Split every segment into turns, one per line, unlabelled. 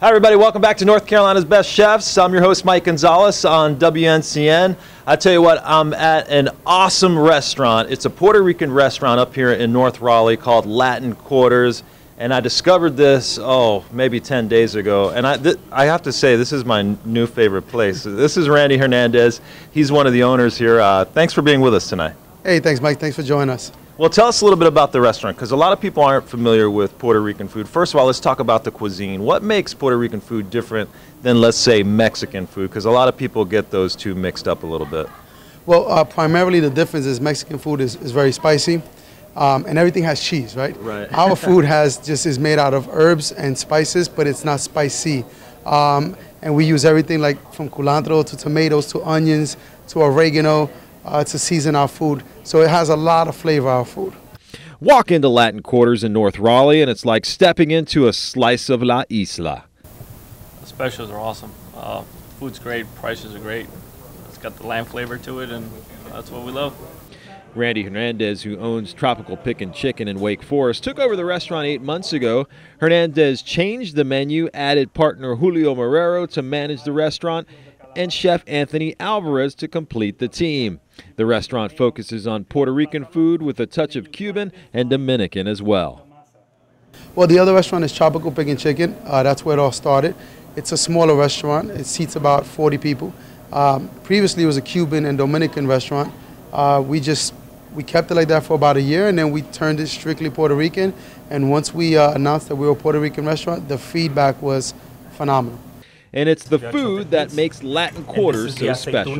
Hi everybody, welcome back to North Carolina's Best Chefs. I'm your host Mike Gonzalez on WNCN. I tell you what, I'm at an awesome restaurant. It's a Puerto Rican restaurant up here in North Raleigh called Latin Quarters. And I discovered this, maybe 10 days ago. And I have to say, this is my new favorite place. This is Randy Hernandez. He's one of the owners here. Thanks for being with us tonight.
Hey, thanks Mike. Thanks for joining us.
Well, tell us a little bit about the restaurant, because a lot of people aren't familiar with Puerto Rican food. First of all, let's talk about the cuisine. What makes Puerto Rican food different than, let's say, Mexican food? Because a lot of people get those two mixed up a little bit.
Well, primarily the difference is Mexican food is very spicy, and everything has cheese, right?
Right.
Our food is made out of herbs and spices, but it's not spicy. And we use everything like from culantro to tomatoes to onions to oregano to season our food. So it has a lot of flavor, our food.
Walk into Latin Quarters in North Raleigh, and it's like stepping into a slice of La Isla.
The specials are awesome. Food's great, prices are great. It's got the lamb flavor to it, and that's what we love.
Randy Hernandez, who owns Tropical Pickin' Chicken in Wake Forest, took over the restaurant 8 months ago. Hernandez changed the menu, added partner Julio Marrero to manage the restaurant, and Chef Anthony Alvarez to complete the team. The restaurant focuses on Puerto Rican food with a touch of Cuban and Dominican as well.
Well, the other restaurant is Tropical Pickin' Chicken. That's where it all started. It's a smaller restaurant. It seats about 40 people. Previously, it was a Cuban and Dominican restaurant. We kept it like that for about a year, and then we turned it strictly Puerto Rican. And once we announced that we were a Puerto Rican restaurant, the feedback was phenomenal.
And it's the food that makes Latin Quarters so special.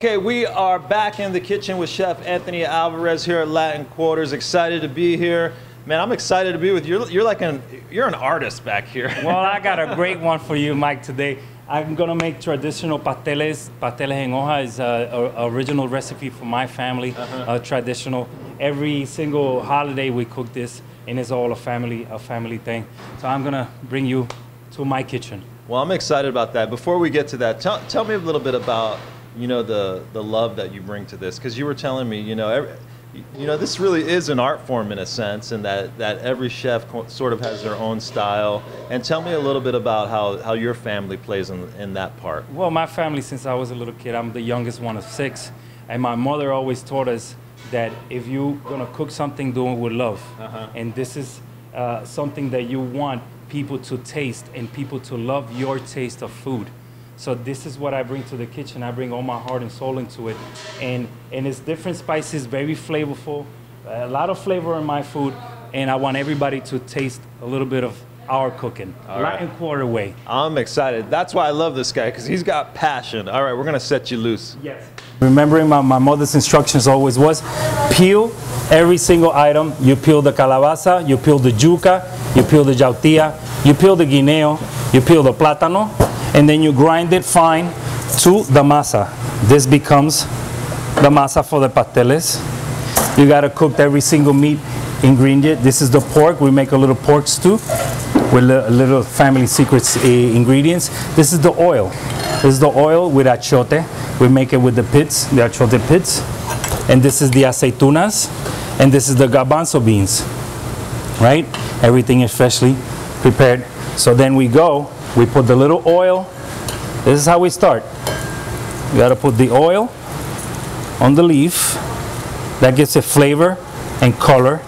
Okay, we are back in the kitchen with Chef Anthony Alvarez here at Latin Quarters. Excited to be here. Man, I'm excited to be with you. You're an artist back here.
Well, I got a great one for you, Mike, today. I'm gonna make traditional pasteles. Pasteles en hoja is an original recipe for my family, traditional. Every single holiday we cook this, and it's all a family thing. So I'm gonna bring you to my kitchen.
Well, I'm excited about that. Before we get to that, tell me a little bit about, the love that you bring to this, because you were telling me, this really is an art form in a sense, and that every chef sort of has their own style. And tell me a little bit about how your family plays in that part.
Well, my family, since I was a little kid, I'm the youngest one of 6, and my mother always taught us that if you're gonna cook something, do it with love. And this is something that you want people to taste and people to love your taste of food. So this is what I bring to the kitchen. I bring all my heart and soul into it. And it's different spices, very flavorful, a lot of flavor in my food, and I want everybody to taste a little bit of our cooking, Latin Quarter way. I'm
excited. That's why I love this guy, because he's got passion. All right, we're gonna set you loose.
Yes. Remembering my mother's instructions always was, peel every single item. You peel the calabaza, you peel the yuca, you peel the yautía, you peel the guineo, you peel the plátano, and then you grind it fine to the masa. This becomes the masa for the pasteles. You gotta cook every single meat ingredient. This is the pork. We make a little pork stew with little family secrets ingredients. This is the oil. This is the oil with achiote. We make it with the pits, the achiote pits. And this is the aceitunas. And this is the garbanzo beans, right? Everything is freshly prepared. So then we put the little oil. This is how we start. You gotta put the oil on the leaf. That gives it flavor and color,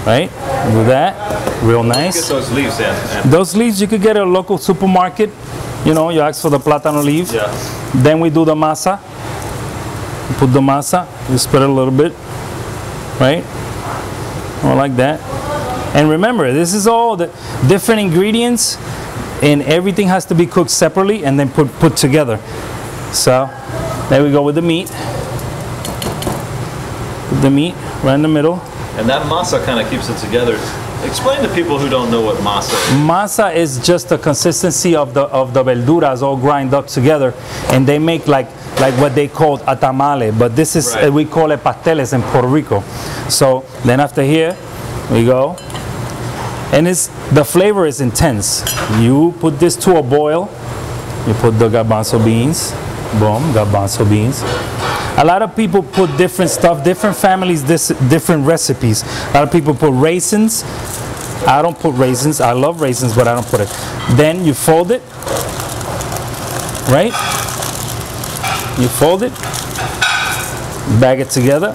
right? Do that, real nice.
Get those leaves in.
Those leaves you could get at a local supermarket. You ask for the plátano leaf.
Yeah.
Then we do the masa. Put the masa, you spread it a little bit, right? Or like that. And remember, this is all the different ingredients, and everything has to be cooked separately and then put together. So there we go with the meat. Put the meat right in the middle.
And that masa kind of keeps it together. Explain to people who don't know what masa is.
Masa is just the consistency of the verduras all grind up together, and they make like what they call a tamale, but this is we call it pasteles in Puerto Rico. So then after here we go, and the flavor is intense. You put this to a boil. You put the garbanzo beans, boom, garbanzo beans. A lot of people put different stuff, different families, different recipes. A lot of people put raisins. I don't put raisins. I love raisins, but I don't put it. Then you fold it, right? You fold it, bag it together.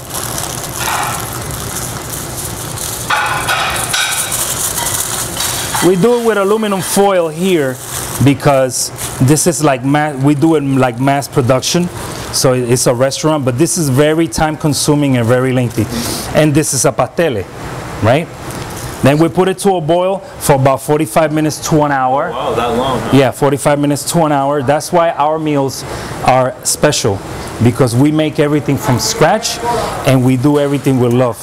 We do it with aluminum foil here because this is like we do it like mass production, so it's a restaurant, but this is very time consuming and very lengthy. And this is a pastele, right? Then we put it to a boil for about 45 minutes to an hour.
Oh, wow, that long, huh?
Yeah, 45 minutes to an hour. That's why our meals are special, because we make everything from scratch and we do everything with love,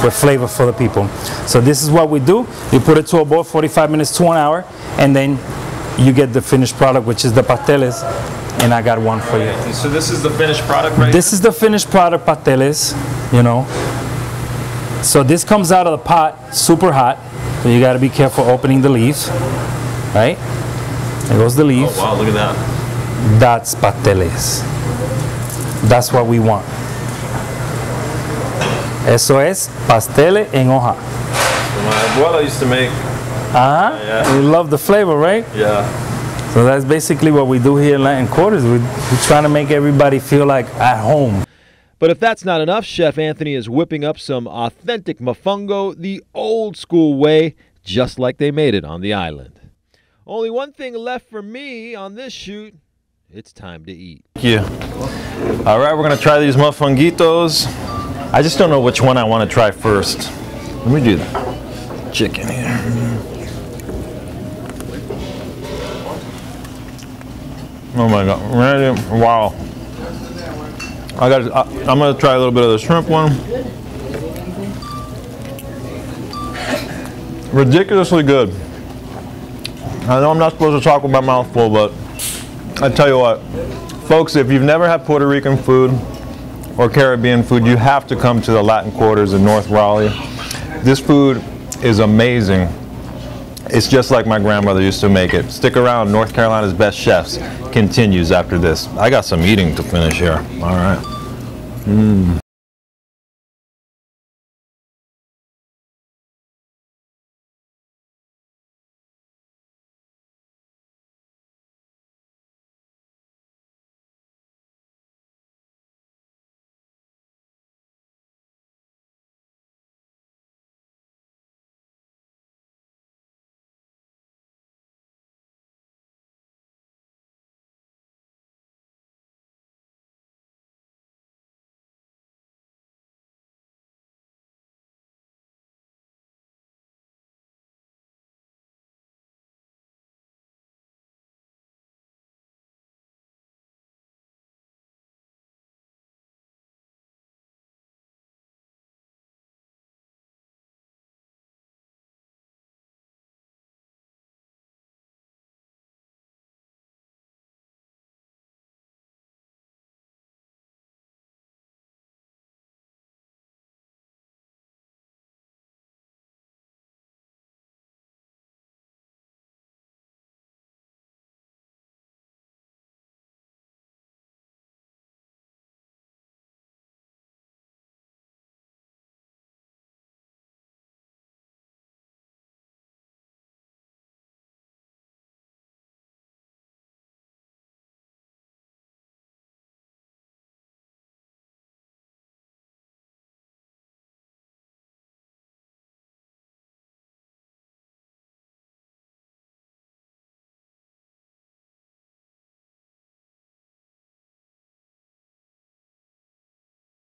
with flavor for the people. So this is what we do. You put it to a boil 45 minutes to an hour, and then you get the finished product, which is the pasteles, and I got one for you.
So this is the finished product, right?
This is the finished product, pasteles, you know. So this comes out of the pot super hot, so you got to be careful opening the leaves, right? There goes the leaf.
Oh, wow, look at that.
That's pasteles. That's what we want. Eso es pastele en hoja.
My abuela used to make. Yeah.
We love the flavor, right?
Yeah.
So that's basically what we do here in Latin Quarters. We're trying to make everybody feel like at home.
But if that's not enough, Chef Anthony is whipping up some authentic mofongo the old school way, just like they made it on the island. Only one thing left for me on this shoot. It's time to eat. Thank you. All right, we're going to try these mofonguitos. I just don't know which one I want to try first. Let me do the chicken here. Oh my God, really? Wow. I'm gonna try a little bit of the shrimp one. Ridiculously good. I know I'm not supposed to talk with my mouth full, but I tell you what, folks, if you've never had Puerto Rican food or Caribbean food, you have to come to the Latin Quarters in North Raleigh. This food is amazing. It's just like my grandmother used to make it. Stick around, North Carolina's Best Chefs continues after this. I got some eating to finish here. All right.